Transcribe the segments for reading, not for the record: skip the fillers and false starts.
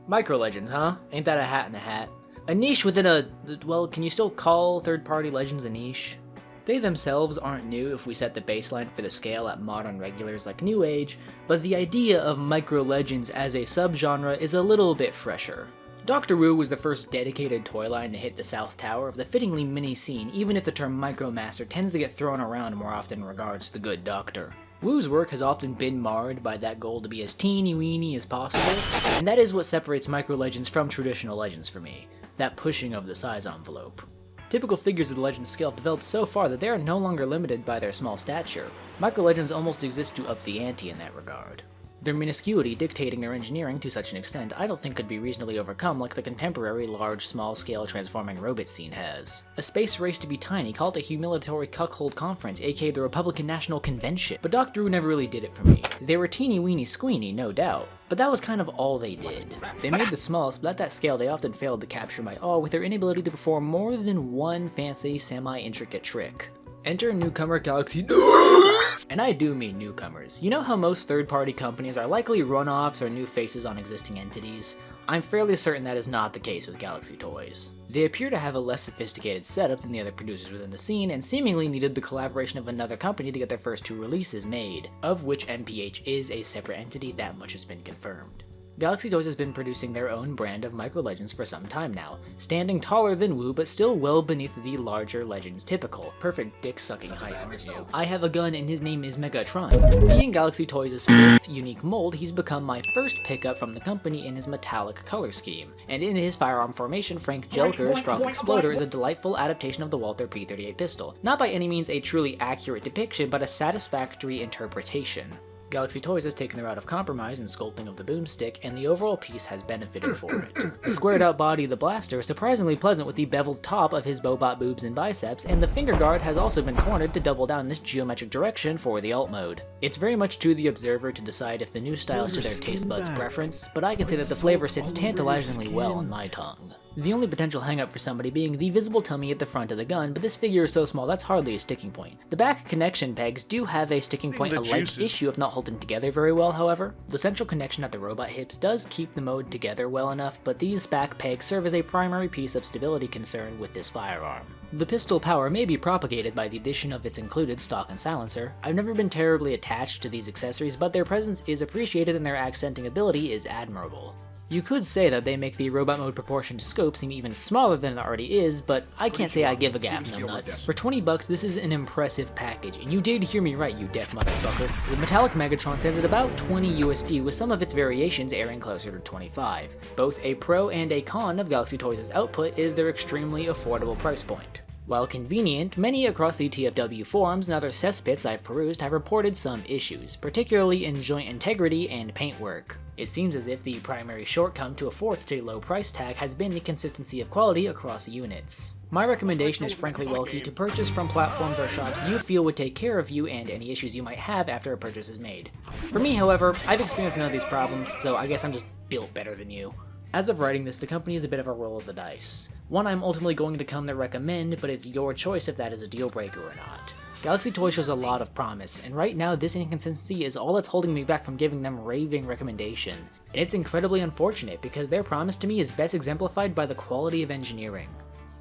Micro Legends, huh? Ain't that a hat in a hat? A niche within a... well, can you still call third-party Legends a niche? They themselves aren't new if we set the baseline for the scale at modern regulars like New Age, but the idea of Micro Legends as a subgenre is a little bit fresher. Doctor Wu was the first dedicated toy line to hit the South Tower of the fittingly mini scene, even if the term Micromaster tends to get thrown around more often in regards to the good doctor. Wu's work has often been marred by that goal to be as teeny-weeny as possible, and that is what separates Micro Legends from traditional Legends for me, that pushing of the size envelope. Typical figures of the Legends scale have developed so far that they are no longer limited by their small stature. Micro Legends almost exist to up the ante in that regard. Their minusculity dictating their engineering to such an extent I don't think could be reasonably overcome like the contemporary large small-scale transforming robot scene has. A space race to be tiny called a humiliatory cuckold conference, aka the Republican National Convention, but Doctor Who never really did it for me. They were teeny-weeny squeeny, no doubt, but that was kind of all they did. They made the smallest, but at that scale they often failed to capture my awe with their inability to perform more than one fancy, semi-intricate trick. Enter newcomer Galaxy and I do mean newcomers. You know how most third-party companies are likely runoffs or new faces on existing entities? I'm fairly certain that is not the case with Galaxy Toys. They appear to have a less sophisticated setup than the other producers within the scene, and seemingly needed the collaboration of another company to get their first 2 releases made, of which MPH is a separate entity, that much has been confirmed. Galaxy Toys has been producing their own brand of Micro Legends for some time now, standing taller than Wu but still well beneath the larger Legends typical. Perfect dick-sucking height, aren't you? I have a gun and his name is Megatron. Being Galaxy Toys' 5th unique mold, he's become my first pickup from the company in his metallic color scheme. And in his firearm formation, Frank Jelker's Frog Exploder is a delightful adaptation of the Walther P38 pistol. Not by any means a truly accurate depiction, but a satisfactory interpretation. Galaxy Toys has taken the route of compromise in sculpting of the boomstick, and the overall piece has benefited for it. The squared out body of the blaster is surprisingly pleasant with the beveled top of his Bobot boobs and biceps, and the finger guard has also been cornered to double down this geometric direction for the alt mode. It's very much to the observer to decide if the new style suits their taste buds' preference, but I can say that the flavor sits tantalizingly well on my tongue. The only potential hang-up for somebody being the visible tummy at the front of the gun, but this figure is so small that's hardly a sticking point. The back connection pegs do have a sticking point-alike issue if not holding together very well, however. The central connection at the robot hips does keep the mode together well enough, but these back pegs serve as a primary piece of stability concern with this firearm. The pistol power may be propagated by the addition of its included stock and silencer. I've never been terribly attached to these accessories, but their presence is appreciated and their accenting ability is admirable. You could say that they make the robot mode proportioned scope seem even smaller than it already is, but I can't say I give a gap, no nuts. For 20 bucks, this is an impressive package, and you did hear me right, you deaf motherfucker. The metallic Megatron stands at about 20 USD, with some of its variations airing closer to 25. Both a pro and a con of Galaxy Toys' output is their extremely affordable price point. While convenient, many across the TFW forums and other cesspits I've perused have reported some issues, particularly in joint integrity and paintwork. It seems as if the primary shortcoming to afford such a low price tag has been the consistency of quality across units. My recommendation is frankly low-key to purchase from platforms or shops you feel would take care of you and any issues you might have after a purchase is made. For me, however, I've experienced none of these problems, so I guess I'm just built better than you. As of writing this, the company is a bit of a roll of the dice. One I'm ultimately going to come to recommend, but it's your choice if that is a deal breaker or not. Galaxy Toys shows a lot of promise, and right now this inconsistency is all that's holding me back from giving them raving recommendation. And it's incredibly unfortunate because their promise to me is best exemplified by the quality of engineering.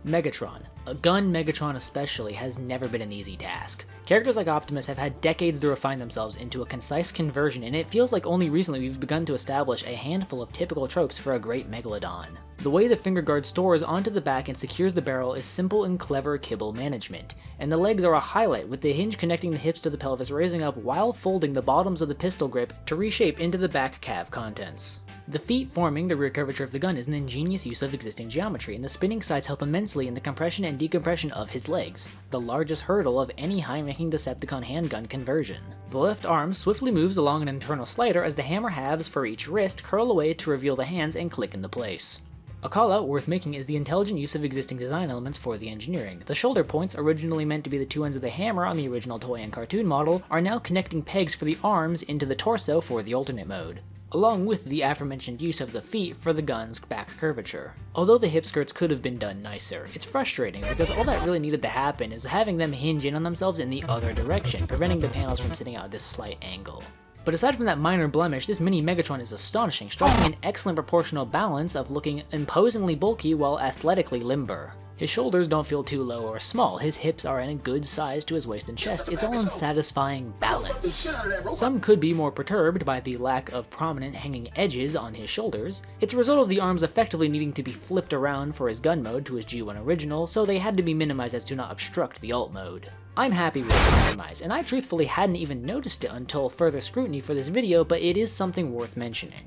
Megatron. A gun Megatron especially has never been an easy task. Characters like Optimus have had decades to refine themselves into a concise conversion, and it feels like only recently we've begun to establish a handful of typical tropes for a great Megalodon. The way the finger guard stores onto the back and secures the barrel is simple and clever kibble management, and the legs are a highlight with the hinge connecting the hips to the pelvis raising up while folding the bottoms of the pistol grip to reshape into the back calf contents. The feet forming the rear curvature of the gun is an ingenious use of existing geometry, and the spinning sides help immensely in the compression and decompression of his legs, the largest hurdle of any high-ranking Decepticon handgun conversion. The left arm swiftly moves along an internal slider as the hammer halves for each wrist curl away to reveal the hands and click into place. A call-out worth making is the intelligent use of existing design elements for the engineering. The shoulder points, originally meant to be the 2 ends of the hammer on the original toy and cartoon model, are now connecting pegs for the arms into the torso for the alternate mode, along with the aforementioned use of the feet for the gun's back curvature. Although the hip skirts could have been done nicer, it's frustrating because all that really needed to happen is having them hinge in on themselves in the other direction, preventing the panels from sitting out at this slight angle. But aside from that minor blemish, this mini Megatron is astonishing, striking an excellent proportional balance of looking imposingly bulky while athletically limber. His shoulders don't feel too low or small, his hips are in a good size to his waist and chest, it's all in satisfying balance. Some could be more perturbed by the lack of prominent hanging edges on his shoulders. It's a result of the arms effectively needing to be flipped around for his gun mode to his G1 original, so they had to be minimized as to not obstruct the alt mode. I'm happy with this compromise, and I truthfully hadn't even noticed it until further scrutiny for this video, but it is something worth mentioning.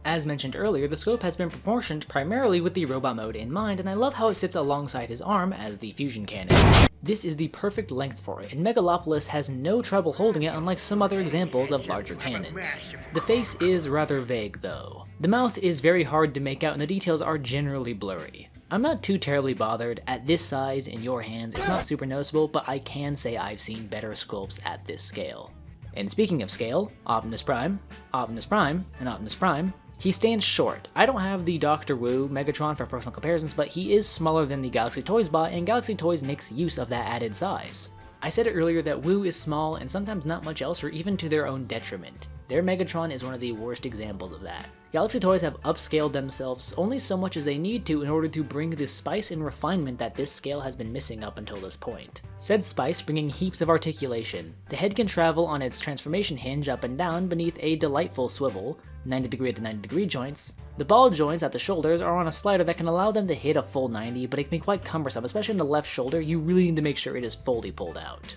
As mentioned earlier, the scope has been proportioned primarily with the robot mode in mind, and I love how it sits alongside his arm as the fusion cannon. This is the perfect length for it, and Megalopolis has no trouble holding it unlike some other examples of larger cannons. The face is rather vague though. The mouth is very hard to make out and the details are generally blurry. I'm not too terribly bothered. At this size, in your hands, it's not super noticeable, but I can say I've seen better sculpts at this scale. And speaking of scale, Optimus Prime, and Optimus Prime, he stands short. I don't have the Dr. Wu Megatron for personal comparisons, but he is smaller than the Galaxy Toys bot, and Galaxy Toys makes use of that added size. I said it earlier that Wu is small and sometimes not much else, or even to their own detriment. Their Megatron is one of the worst examples of that. Galaxy Toys have upscaled themselves only so much as they need to in order to bring the spice and refinement that this scale has been missing up until this point. Said spice bringing heaps of articulation. The head can travel on its transformation hinge up and down beneath a delightful swivel, 90° at the 90° joints. The ball joints at the shoulders are on a slider that can allow them to hit a full 90, but it can be quite cumbersome, especially in the left shoulder. You really need to make sure it is fully pulled out.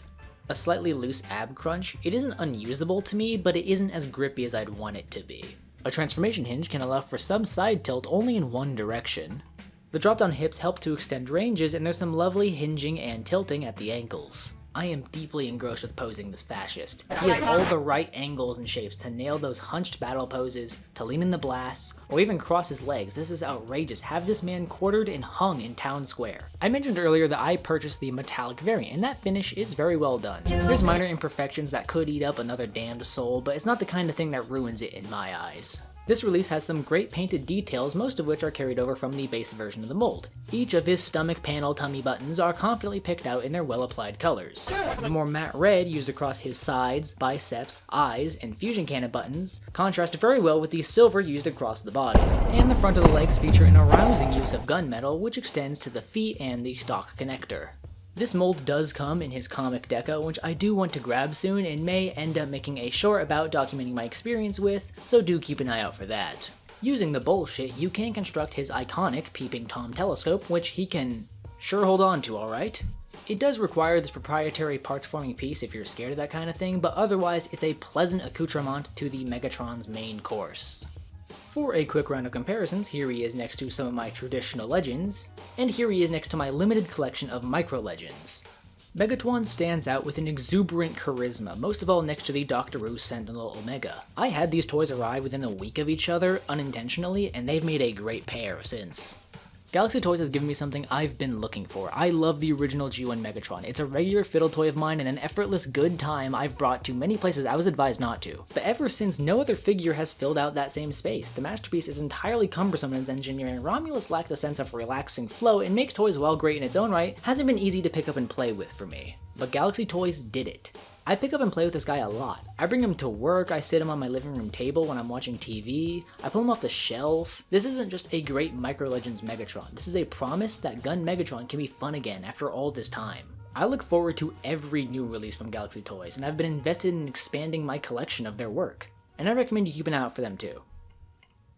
A slightly loose ab crunch. It isn't unusable to me, but it isn't as grippy as I'd want it to be. A transformation hinge can allow for some side tilt only in one direction. The drop-down hips help to extend ranges, and there's some lovely hinging and tilting at the ankles. I am deeply engrossed with posing this fascist. He has all the right angles and shapes to nail those hunched battle poses, to lean in the blasts, or even cross his legs. This is outrageous. Have this man quartered and hung in town square. I mentioned earlier that I purchased the metallic variant, and that finish is very well done. There's minor imperfections that could eat up another damned soul, but it's not the kind of thing that ruins it in my eyes. This release has some great painted details, most of which are carried over from the base version of the mold. Each of his stomach panel tummy buttons are confidently picked out in their well-applied colors. The more matte red used across his sides, biceps, eyes, and fusion cannon buttons contrast very well with the silver used across the body. And the front of the legs feature an arousing use of gunmetal, which extends to the feet and the stock connector. This mold does come in his comic deco, which I do want to grab soon and may end up making a short about documenting my experience with, so do keep an eye out for that. Using the bullshit, you can construct his iconic Peeping Tom telescope, which he can sure hold on to, alright? It does require this proprietary parts forming piece if you're scared of that kind of thing, but otherwise it's a pleasant accoutrement to the Megatron's main course. For a quick round of comparisons, here he is next to some of my traditional legends, and here he is next to my limited collection of micro-legends. Megatron stands out with an exuberant charisma, most of all next to the Dr. Wu Sentinel Omega. I had these toys arrive within a week of each other, unintentionally, and they've made a great pair since. Galaxy Toys has given me something I've been looking for. I love the original G1 Megatron. It's a regular fiddle toy of mine and an effortless good time I've brought to many places I was advised not to. But ever since, no other figure has filled out that same space. The masterpiece is entirely cumbersome in its engineering. Romulus lacked a sense of relaxing flow, and make toys, while great in its own right, hasn't been easy to pick up and play with for me. But Galaxy Toys did it. I pick up and play with this guy a lot. I bring him to work, I sit him on my living room table when I'm watching TV, I pull him off the shelf. This isn't just a great Micro Legends Megatron, this is a promise that Gun Megatron can be fun again after all this time. I look forward to every new release from Galaxy Toys, and I've been invested in expanding my collection of their work. And I recommend you keep an eye out for them too.